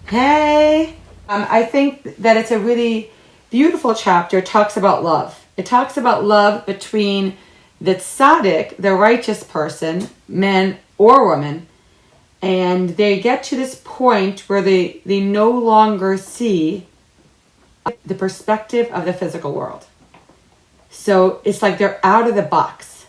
Hey! I think that it's a really beautiful chapter. It talks about love. It talks about love between the tzaddik, the righteous person, man or woman, and they get to this point where they no longer see the perspective of the physical world. So it's like they're out of the box,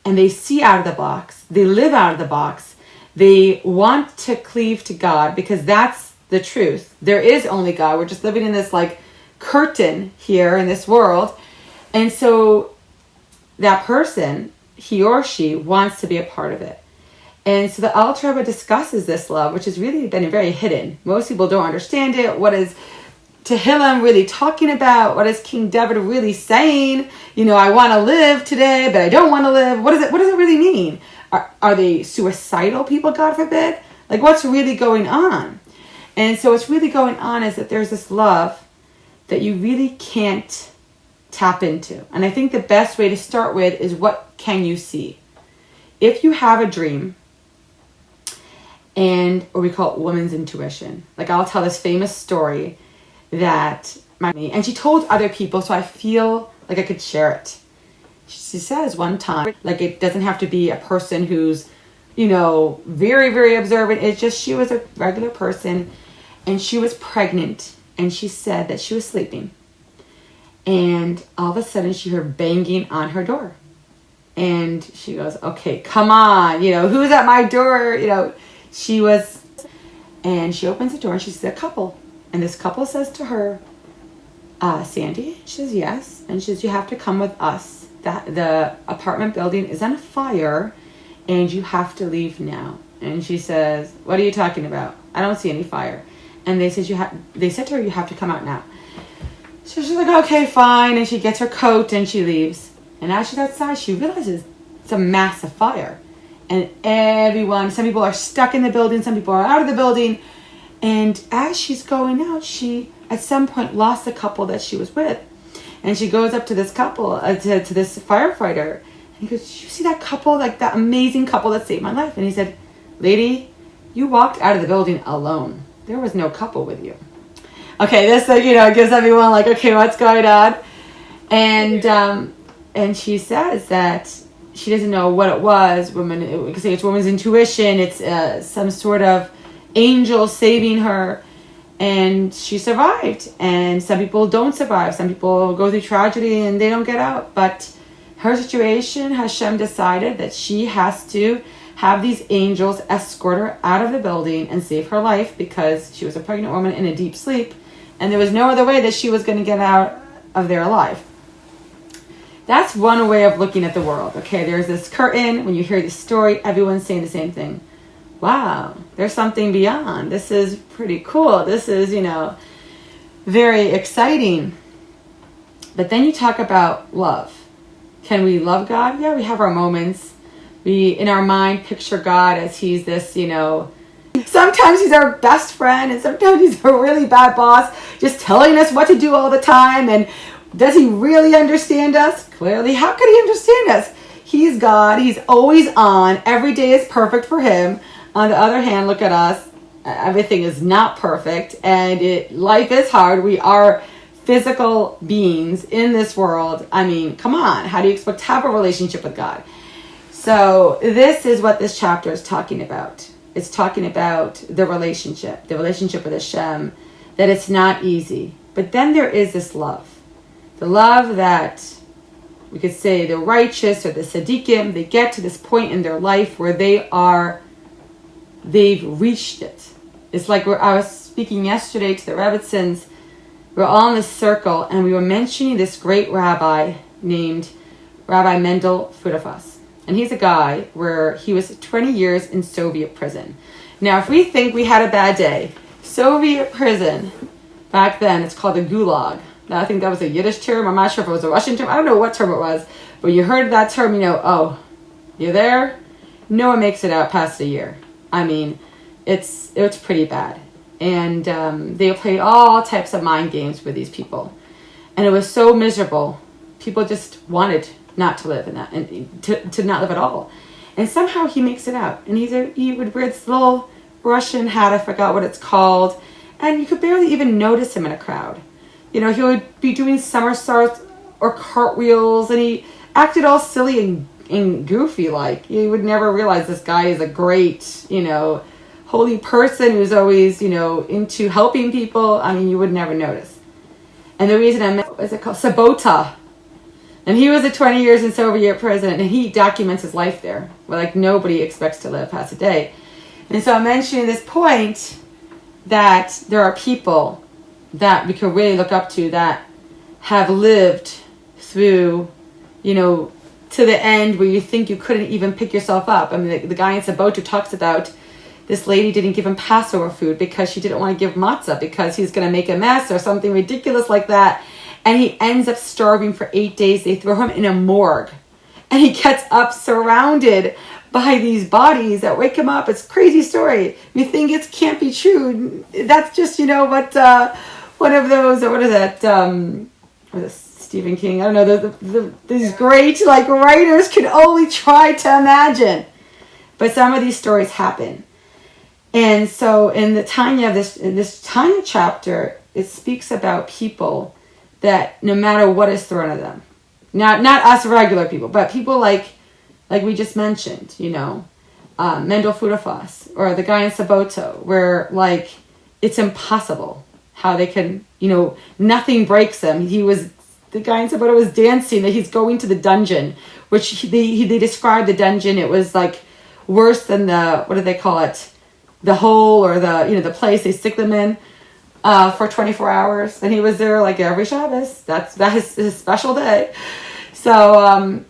and they see out of the box. They live out of the box. They want to cleave to God because that's the truth. There is only God. We're just living in this like curtain here in this world. And so that person, he or she, wants to be a part of it. And so the Alter Rebbe discusses this love, which has really been very hidden. Most people don't understand it. What is Tehillim really talking about? What is King David really saying? I want to live today, but I don't want to live. What does it really mean? Are they suicidal people, God forbid? Like, what's really going on? And so what's really going on is that there's this love that you really can't tap into. And I think the best way to start with is, what can you see? If you have a dream, or we call it woman's intuition. Like, I'll tell this famous story that and she told other people, so I feel like I could share it. She says one time, like, it doesn't have to be a person who's, very, very observant. It's just, she was a regular person and she was pregnant, and she said that she was sleeping. And all of a sudden she heard banging on her door. And she goes, okay, come on, who's at my door? And she opens the door and she sees a couple. And this couple says to her, Sandy? She says, yes. And she says, you have to come with us. The apartment building is on fire and you have to leave now. And she says, what are you talking about? I don't see any fire. And they said to her, you have to come out now. So she's like, okay, fine. And she gets her coat and she leaves. And as she's outside, she realizes it's a massive fire. And some people are stuck in the building, some people are out of the building. And as she's going out, she at some point lost the couple that she was with. And she goes up to this couple, to this firefighter. And he goes, did you see that couple, like that amazing couple that saved my life? And he said, lady, you walked out of the building alone. There was no couple with you. Okay, this gives everyone like, okay, what's going on? And she says that she doesn't know what it was. We could say it's woman's intuition. It's some sort of angel saving her. And she survived. And some people don't survive. Some people go through tragedy and they don't get out. But her situation, Hashem decided that she has to have these angels escort her out of the building and save her life, because she was a pregnant woman in a deep sleep. And there was no other way that she was going to get out of there alive. That's one way of looking at the world. Okay, there's this curtain. When you hear this story, everyone's saying the same thing. Wow, there's something beyond. This is pretty cool. This is, very exciting. But then you talk about love. Can we love God? Yeah, we have our moments. We, in our mind, picture God as he's this, sometimes he's our best friend, and sometimes he's a really bad boss, just telling us what to do all the time. And does he really understand us? Clearly, how could he understand us? He's God. He's always on. Every day is perfect for him. On the other hand, look at us. Everything is not perfect, and life is hard. We are physical beings in this world. I mean, come on. How do you expect to have a relationship with God? So this is what this chapter is talking about. It's talking about the relationship with Hashem, that it's not easy. But then there is this love. The love that we could say the righteous or the tzaddikim, they get to this point in their life where they've reached it. It's like I was speaking yesterday to the Rebbitzins. We're all in this circle, and we were mentioning this great rabbi named Rabbi Mendel Futerfas. And he's a guy where he was 20 years in Soviet prison. Now, if we think we had a bad day, Soviet prison, back then, it's called the Gulag. Now, I think that was a Yiddish term. I'm not sure if it was a Russian term. I don't know what term it was. But you heard that term, oh, you're there? No one makes it out past a year. I mean, it's pretty bad. And they played all types of mind games with these people. And it was so miserable. People just wanted not to live in that, and to not live at all. And somehow he makes it out. And he would wear this little Russian hat, I forgot what it's called. and you could barely even notice him in a crowd. He would be doing somersaults or cartwheels, and he acted all silly and goofy like. You would never realize this guy is a great, holy person who's always, into helping people. I mean, you would never notice. And the reason I met, what's it called? Sabota. And he was a 20 years in Soviet prison, and he documents his life there. Well, like nobody expects to live past a day. And so I'm mentioning this point that there are people that we can really look up to that have lived through, to the end where you think you couldn't even pick yourself up. I mean, the guy in Sabota talks about this lady didn't give him Passover food because she didn't want to give matzah because he's going to make a mess or something ridiculous like that. And he ends up starving for 8 days. They throw him in a morgue. And he gets up surrounded by these bodies that wake him up. It's a crazy story. You think it can't be true. That's just, one of those, what is that? What is Stephen King? I don't know. These great writers can only try to imagine. But some of these stories happen. And so in the Tanya, this Tanya chapter, it speaks about people that no matter what is thrown at them, not us regular people, but people like we just mentioned, Mendel Futerfas or the guy in Saboto, where it's impossible how they can, nothing breaks them. The guy in Saboto was dancing, that he's going to the dungeon, which they described the dungeon. It was worse than what do they call it? The hole or the place they stick them in. For 24 hours, and he was there every Shabbos. That is his special day. So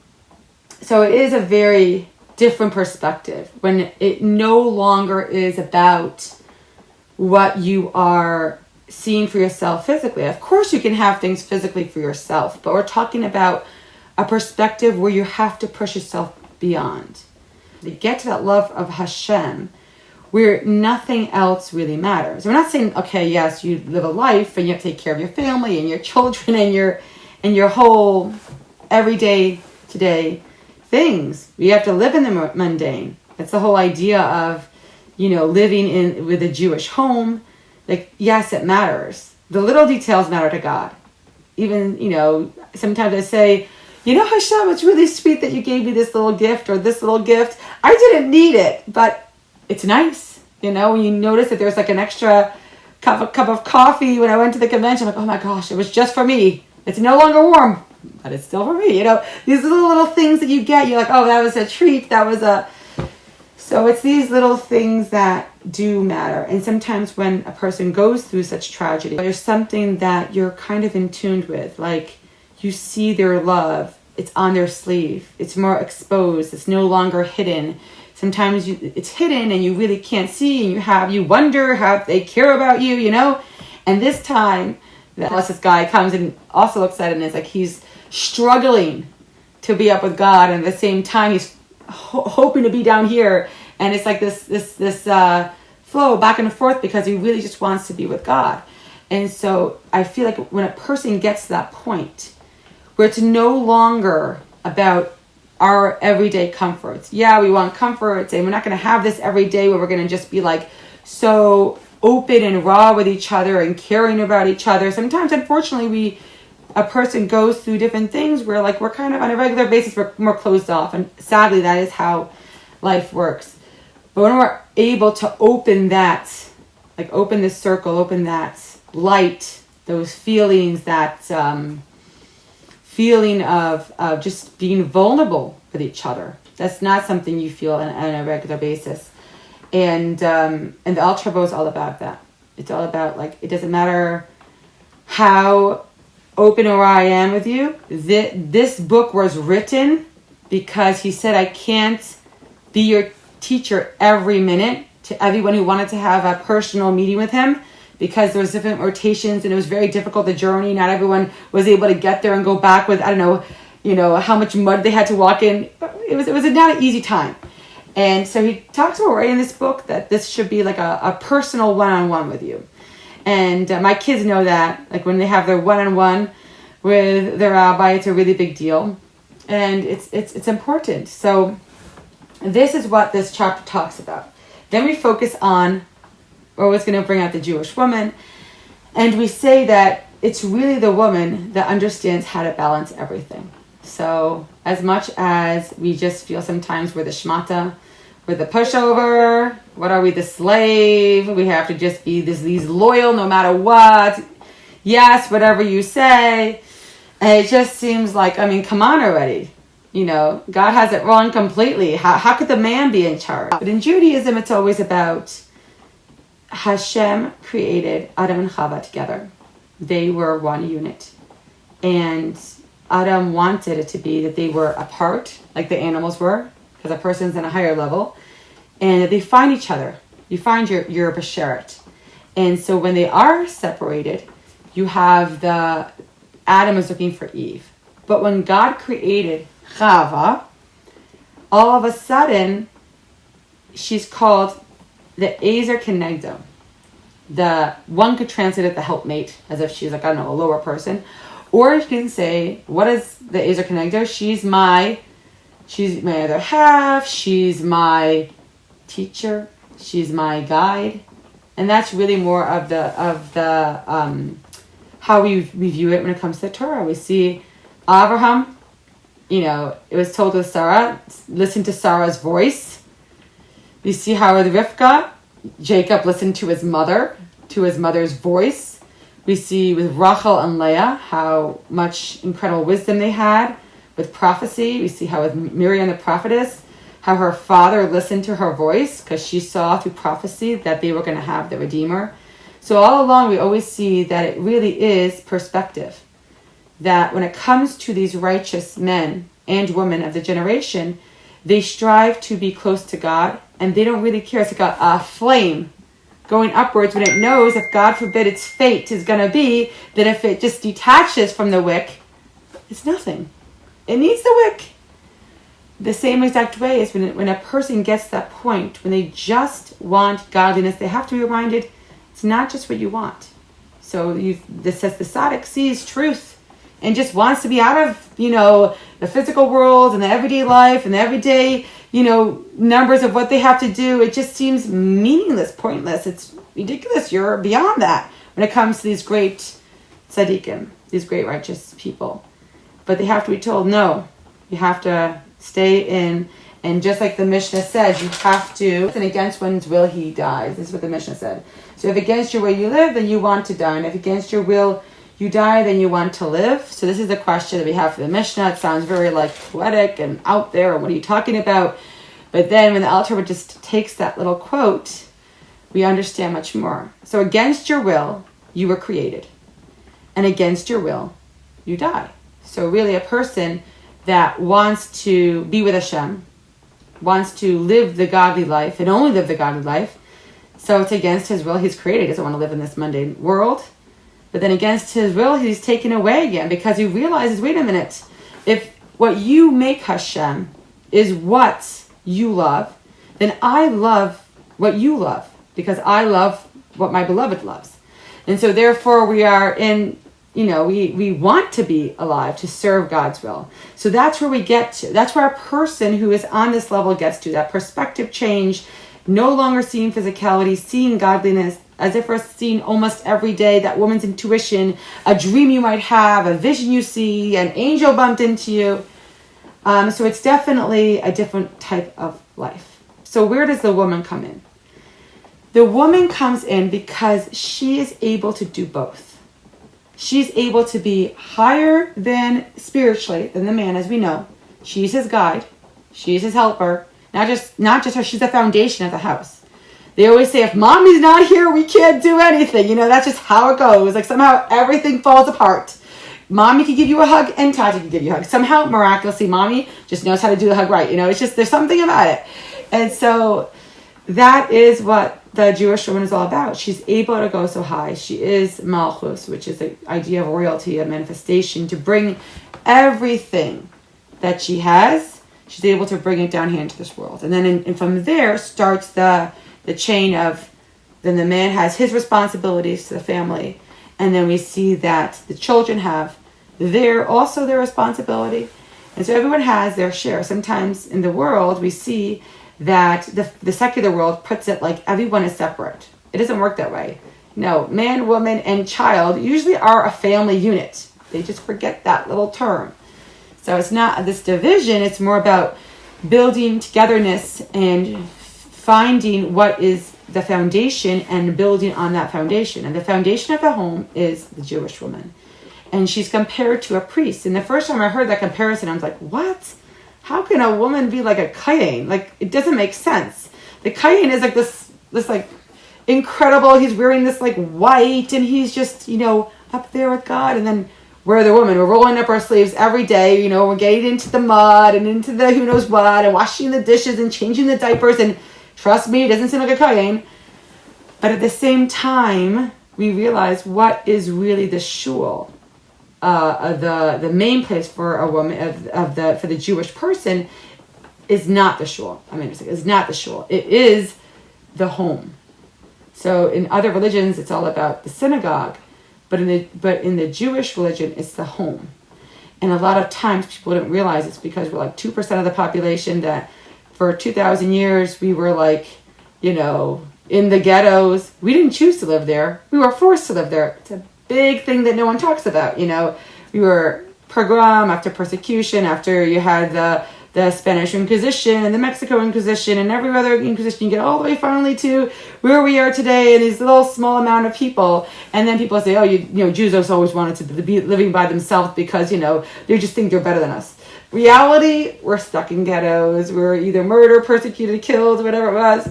it is a very different perspective when it no longer is about what you are seeing for yourself physically. Of course, you can have things physically for yourself, but we're talking about a perspective where you have to push yourself beyond. To get to that love of Hashem, where nothing else really matters. We're not saying, okay, yes, you live a life and you have to take care of your family and your children and your whole everyday today things. You have to live in the mundane. That's the whole idea of, living with a Jewish home. Yes, it matters. The little details matter to God. Even, sometimes I say, Hashem, it's really sweet that you gave me this little gift or this little gift. I didn't need it, but it's nice, when you notice that there's an extra cup of coffee when I went to the convention. Oh my gosh, it was just for me. It's no longer warm, but it's still for me. These little things that you get, you're oh, that was a treat. So it's these little things that do matter. And sometimes when a person goes through such tragedy, there's something that you're kind of in tune with. You see their love. It's on their sleeve. It's more exposed. It's no longer hidden. Sometimes it's hidden and you really can't see, and you wonder how they care about you, And this time, this guy comes and also looks at it and it's he's struggling to be up with God, and at the same time he's hoping to be down here, and it's this flow back and forth because he really just wants to be with God. And so I feel like when a person gets to that point where it's no longer about our everyday comforts. Yeah, we want comforts, and we're not going to have this every day where we're going to just be so open and raw with each other and caring about each other. Sometimes, unfortunately, a person goes through different things where we're kind of on a regular basis, we're more closed off, and sadly that is how life works. But when we're able to open that, open this circle, open that light, those feelings, that feeling of just being vulnerable with each other. That's not something you feel on a regular basis. And the Ultra Bow is all about that. It's all about it doesn't matter how open or I am with you. This book was written because he said I can't be your teacher every minute to everyone who wanted to have a personal meeting with him, because there was different rotations and it was very difficult, the journey. Not everyone was able to get there and go back with, how much mud they had to walk in. It was not an easy time. And so he talks about right in this book that this should be a personal one-on-one with you. And my kids know that, when they have their one-on-one with their rabbi, it's a really big deal. And it's important. So this is what this chapter talks about. Then we focus on we're always going to bring out the Jewish woman. And we say that it's really the woman that understands how to balance everything. So as much as we just feel sometimes we're the shmata, we're the pushover, what are we, the slave? We have to just be these loyal no matter what. Yes, whatever you say. And it just seems like, I mean, come on already. God has it wrong completely. How could the man be in charge? But in Judaism, it's always about Hashem created Adam and Chava together. They were one unit. And Adam wanted it to be that they were apart, like the animals were, because a person's in a higher level, and that they find each other. You find your besheret. And so when they are separated, you have Adam is looking for Eve. But when God created Chava, all of a sudden, she's called the Ezer Kenegdo. One could translate it the helpmate, as if she's like, I don't know, a lower person. Or you can say, what is the Ezer Kenegdo? She's my other half, she's my teacher, she's my guide. And that's really more of the how we view it when it comes to the Torah. We see Abraham, it was told to Sarah, listen to Sarah's voice. We see how with Rivka, Jacob listened to his mother's voice. We see with Rachel and Leah how much incredible wisdom they had with prophecy. We see how with Miriam the prophetess, how her father listened to her voice because she saw through prophecy that they were going to have the Redeemer. So all along we always see that it really is perspective. That when it comes to these righteous men and women of the generation, they strive to be close to God and they don't really care. It's like a flame going upwards when it knows if God forbid its fate is going to be that if it just detaches from the wick, it's nothing. It needs the wick. The same exact way is when a person gets to that point, when they just want godliness, they have to be reminded it's not just what you want. So this says the tzaddik sees truth and just wants to be out of, the physical world and the everyday life and the everyday, numbers of what they have to do. It just seems meaningless, pointless. It's ridiculous. You're beyond that when it comes to these great tzaddikim, these great righteous people. But they have to be told, no, you have to stay in. And just like the Mishnah says, you have to, and against one's will he dies. This is what the Mishnah said. So if against your will you live, then you want to die. And if against your will you die, then you want to live. So this is the question that we have for the Mishnah. It sounds very poetic and out there. And what are you talking about? But then when the Alter Rebbe just takes that little quote, we understand much more. So against your will, you were created. And against your will, you die. So really a person that wants to be with Hashem, wants to live the godly life and only live the godly life. So it's against his will. He's created. He doesn't want to live in this mundane world. But then against his will, he's taken away again because he realizes, wait a minute, if what you make Hashem is what you love, then I love what you love because I love what my beloved loves. And so therefore we are in, we want to be alive to serve God's will. So that's where we get to. That's where a person who is on this level gets to, that perspective change, no longer seeing physicality, seeing godliness, as if we're seeing almost every day that woman's intuition, a dream you might have, a vision you see, an angel bumped into you. So it's definitely a different type of life. So where does the woman come in? The woman comes in because she is able to do both. She's able to be higher than spiritually than the man, as we know. She's his guide. She's his helper. Not just her, she's the foundation of the house. They always say, if mommy's not here, we can't do anything. That's just how it goes. Somehow everything falls apart. Mommy can give you a hug and Tati can give you a hug. Somehow, miraculously, mommy just knows how to do the hug right. It's just, there's something about it. And so that is what the Jewish woman is all about. She's able to go so high. She is Malchus, which is the idea of royalty, a manifestation, to bring everything that she has. She's able to bring it down here into this world. And then and from there starts the chain of, then the man has his responsibilities to the family. And then we see that the children have their responsibility. And so everyone has their share. Sometimes in the world, we see that the secular world puts it like everyone is separate. It doesn't work that way. No, man, woman, and child usually are a family unit. They just forget that little term. So it's not this division. It's more about building togetherness and finding what is the foundation and building on that foundation. And the foundation of the home is the Jewish woman. And she's compared to a priest. And the first time I heard that comparison, I was like, what? How can a woman be like a kohen? Like, it doesn't make sense. The kohen is like this like incredible, he's wearing this like white, and he's just, up there with God. And then we're the woman. We're rolling up our sleeves every day. We're getting into the mud and into the who knows what, and washing the dishes and changing the diapers. And trust me, it doesn't seem like a kohen. But at the same time, we realize what is really the shul. The main place for a woman for the Jewish person is not the shul. It's not the shul. It is the home. So in other religions, it's all about the synagogue, but in the Jewish religion, it's the home. And a lot of times people don't realize it's because we're like 2% of the population, that for 2,000 years we were like, in the ghettos. We didn't choose to live there. We were forced to live there. It's a big thing that no one talks about. We were pogrom after persecution, after you had the Spanish Inquisition and the Mexico Inquisition and every other Inquisition. You get all the way finally to where we are today, and these little small amount of people. And then people say, Jews always wanted to be living by themselves because, they just think they're better than us. Reality, we're stuck in ghettos. We're either murdered, persecuted, killed, whatever it was.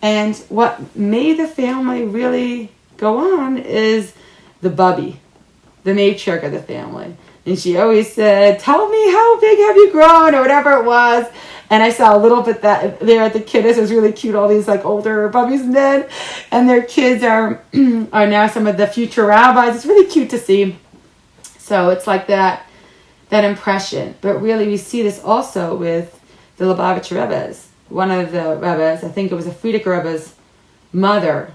And what made the family really go on is the bubby, the matriarch of the family. And she always said, tell me, how big have you grown, or whatever it was. And I saw a little bit that there at the kiddos. It was really cute, all these like older bubbies and men. And their kids are now some of the future rabbis. It's really cute to see. So it's like that impression. But really we see this also with the Lubavitcher Rebbe's. One of the Rebbe's, I think it was a Frierdiker Rebbe's mother.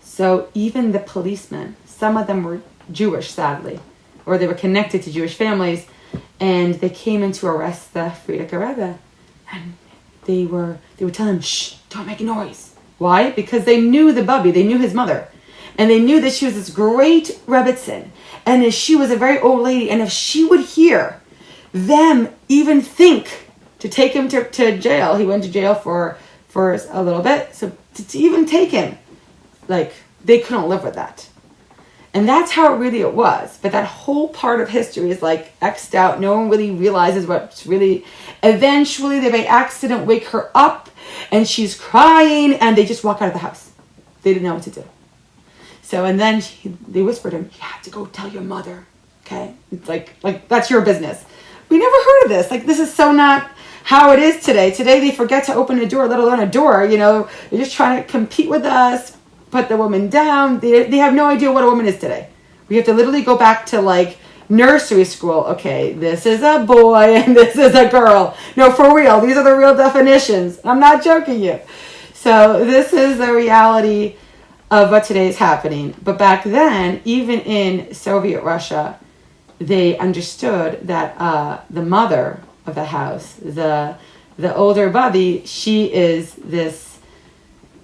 So even the policemen, some of them were Jewish, sadly, or they were connected to Jewish families, and they came in to arrest the Frierdiker Rebbe, and they would tell him, shh, don't make a noise. Why? Because they knew the bubby, they knew his mother, and they knew that she was this great Rebbitzin, and that she was a very old lady, and if she would hear them even think to take him to jail, he went to jail for a little bit, so to even take him, like, they couldn't live with that. And that's how it was. But that whole part of history is like X'd out. No one really realizes what's really... Eventually, they by accident wake her up, and she's crying, and they just walk out of the house. They didn't know what to do. So, and then they whispered to him, you have to go tell your mother, okay? It's like that's your business. We never heard of this. Like, this is so not how it is today. Today, they forget to open a door, let alone a door. They're just trying to compete with us, put the woman down. They have no idea what a woman is today. We have to literally go back to like nursery school. Okay, this is a boy and this is a girl. No, for real. These are the real definitions. I'm not joking you. So this is the reality of what today is happening. But back then, even in Soviet Russia, they understood that the mother of the house, the older bubby, she is this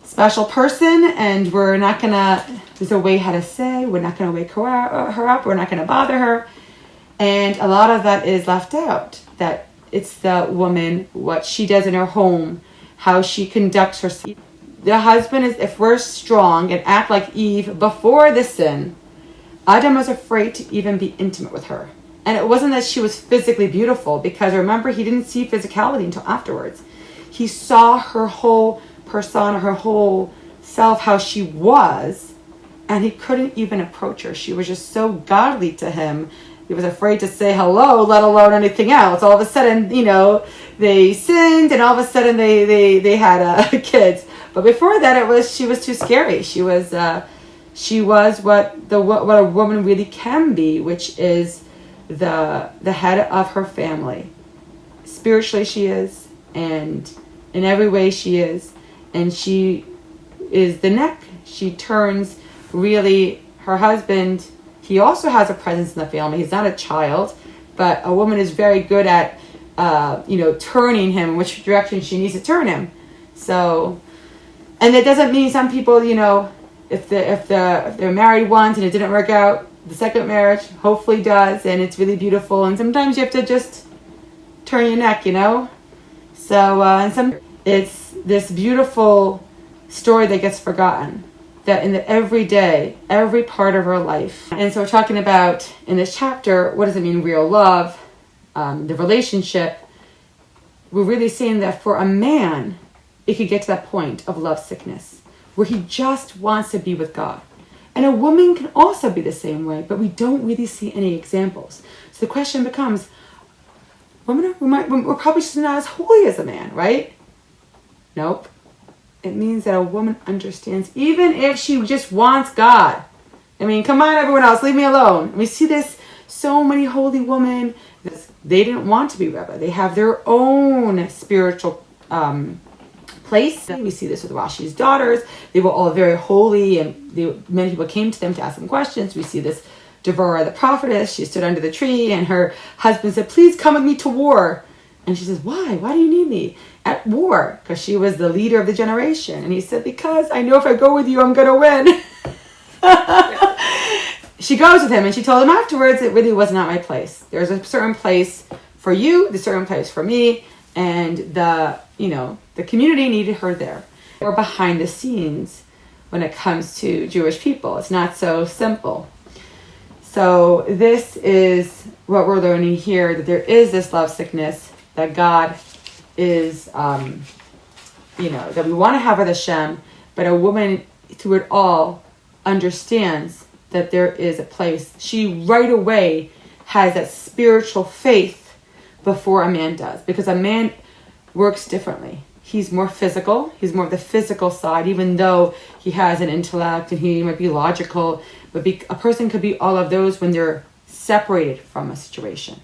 special person, and we're not gonna, there's a way how to say, we're not gonna wake her up, we're not gonna bother her. And a lot of that is left out, that it's the woman, what she does in her home, how she conducts herself. The husband is, if we're strong and act like Eve before the sin, Adam was afraid to even be intimate with her. And it wasn't that she was physically beautiful, because remember, he didn't see physicality until afterwards. He saw her whole persona, her whole self, how she was, and he couldn't even approach her. She was just so godly to him. He was afraid to say hello, let alone anything else. All of a sudden, they sinned, and all of a sudden they had kids. But before that, she was too scary. She was what a woman really can be, which is the head of her family. Spiritually, she is, and in every way she is. And she is the neck. She turns really her husband. He also has a presence in the family. He's not a child, but a woman is very good at, turning him in which direction she needs to turn him. So, and it doesn't mean some people, if they're married once and it didn't work out, the second marriage hopefully does, and it's really beautiful. And sometimes you have to just turn your neck, So it's this beautiful story that gets forgotten, that in the everyday, every part of our life. And so we're talking about in this chapter, what does it mean, real love, the relationship. We're really saying that for a man, it could get to that point of love sickness, where he just wants to be with God. And a woman can also be the same way, but we don't really see any examples. So the question becomes, we're probably just not as holy as a man, right? Nope. It means that a woman understands, even if she just wants God. I mean, come on, everyone else, leave me alone. We see this, so many holy women, they didn't want to be Rebbe. They have their own spiritual place. We see this with Rashi's daughters. They were all very holy, and many people came to them to ask them questions. We see this Devorah, the prophetess. She stood under the tree, and her husband said, "Please come with me to war." And she says, "Why? Why do you need me at war?" Because she was the leader of the generation. And he said, "Because I know if I go with you, I'm going to win." She goes with him, and she told him afterwards, it really was not my place. There's a certain place for you, there's a certain place for me, and the community needed her there. Or behind the scenes when it comes to Jewish people. It's not so simple. So this is what we're learning here, that there is this love sickness, that God is, that we want to have with Hashem, but a woman through it all understands that there is a place. She right away has that spiritual faith before a man does, because a man works differently. He's more physical. He's more of the physical side, even though he has an intellect and he might be logical. But a person could be all of those when they're separated from a situation.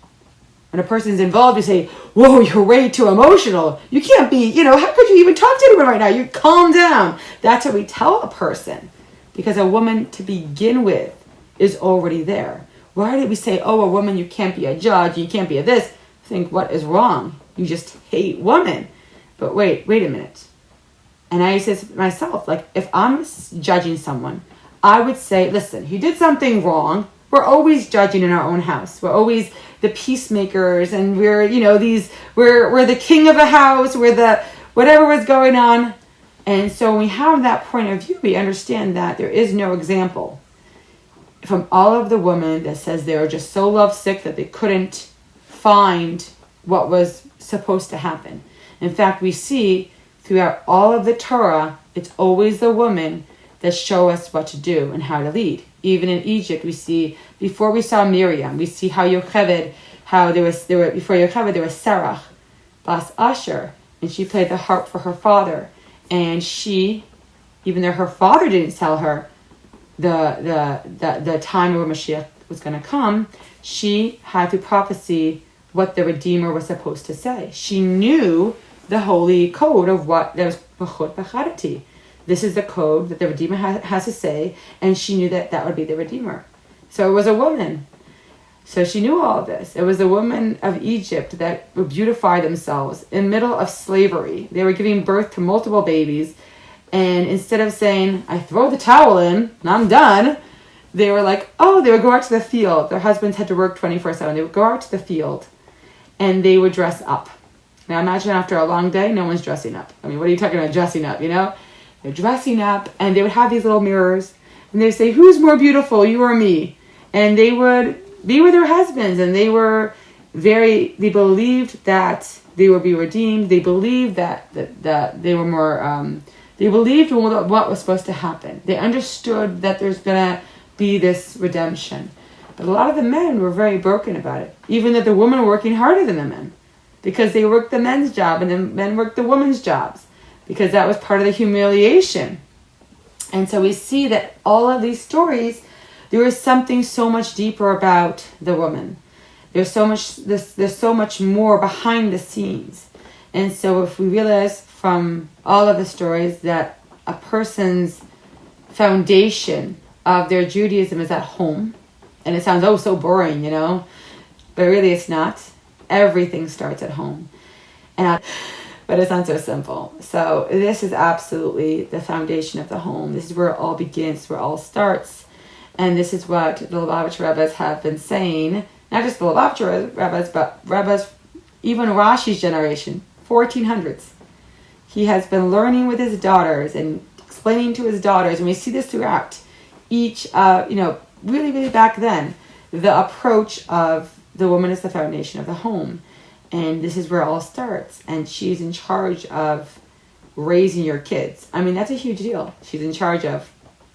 When a person's involved, you say, "Whoa, you're way too emotional. You can't be, how could you even talk to anyone right now? You calm down." That's what we tell a person. Because a woman, to begin with, is already there. Why did we say, "Oh, a woman, you can't be a judge, you can't be a this"? Think, what is wrong? You just hate women. But wait a minute. And I say to myself, if I'm judging someone, I would say, listen, he did something wrong. We're always judging in our own house. We're always the peacemakers, and we're the king of the house. We're the whatever was going on. And so when we have that point of view, we understand that there is no example from all of the women that says they were just so lovesick that they couldn't find what was supposed to happen. In fact, we see throughout all of the Torah, it's always the women that show us what to do and how to lead. Even in Egypt, we see, before we saw Miriam, we see how Yocheved, before Yocheved, there was Serach, Bas Asher, and she played the harp for her father. And she, even though her father didn't tell her the time where Mashiach was going to come, she had to prophesy what the Redeemer was supposed to say. She knew the holy code of what there was B'chot B'chadati. This is the code that the Redeemer has to say, and she knew that would be the Redeemer. So it was a woman. So she knew all of this. It was the women of Egypt that would beautify themselves in the middle of slavery. They were giving birth to multiple babies, and instead of saying, "I throw the towel in and I'm done," they were like, they would go out to the field. Their husbands had to work 24/7. They would go out to the field, and they would dress up. Now imagine after a long day, no one's dressing up. I mean, what are you talking about dressing up, They're dressing up, and they would have these little mirrors, and they would say, "Who's more beautiful, you or me?" And they would be with their husbands, and they believed that they would be redeemed. They believed that they were more, they believed what was supposed to happen. They understood that there's going to be this redemption. But a lot of the men were very broken about it, even that the women were working harder than the men, because they worked the men's job and the men worked the women's jobs, because that was part of the humiliation. And so we see that all of these stories, there is something so much deeper about the woman. There's so much more behind the scenes. And so if we realize from all of the stories that a person's foundation of their Judaism is at home, and it sounds so boring, but really it's not. Everything starts at home. And but it's not so simple. So this is absolutely the foundation of the home. This is where it all begins, where it all starts. And this is what the Lubavitcher Rebbes have been saying, not just the Lubavitcher Rebbes, but Rebbes, even Rashi's generation, 1400s. He has been learning with his daughters and explaining to his daughters, and we see this throughout each, really, really back then, the approach of the woman is the foundation of the home. And this is where it all starts. And she's in charge of raising your kids. I mean, that's a huge deal. She's in charge of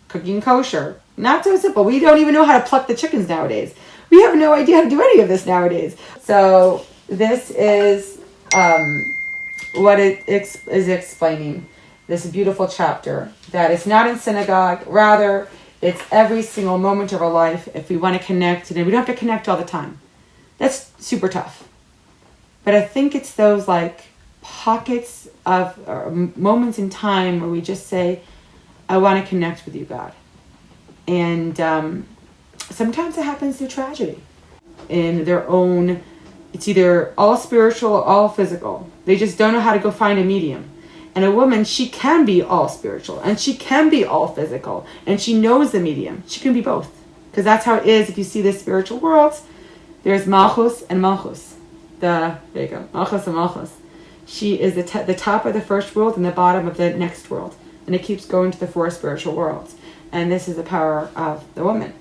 cooking kosher. Not so simple. We don't even know how to pluck the chickens nowadays. We have no idea how to do any of this nowadays. So this is what it is explaining. This beautiful chapter. That it's not in synagogue. Rather, it's every single moment of our life. If we want to connect, and we don't have to connect all the time. That's super tough. But I think it's those pockets of moments in time where we just say, I want to connect with you, God. And sometimes it happens through tragedy. In their own, it's either all spiritual or all physical. They just don't know how to go find a medium. And a woman, she can be all spiritual and she can be all physical. And she knows the medium. She can be both. Because that's how it is. If you see the spiritual worlds, there's Malchus and Malchus. There you go, Malchus and Malchus. She is the top of the first world and the bottom of the next world. And it keeps going to the four spiritual worlds. And this is the power of the woman.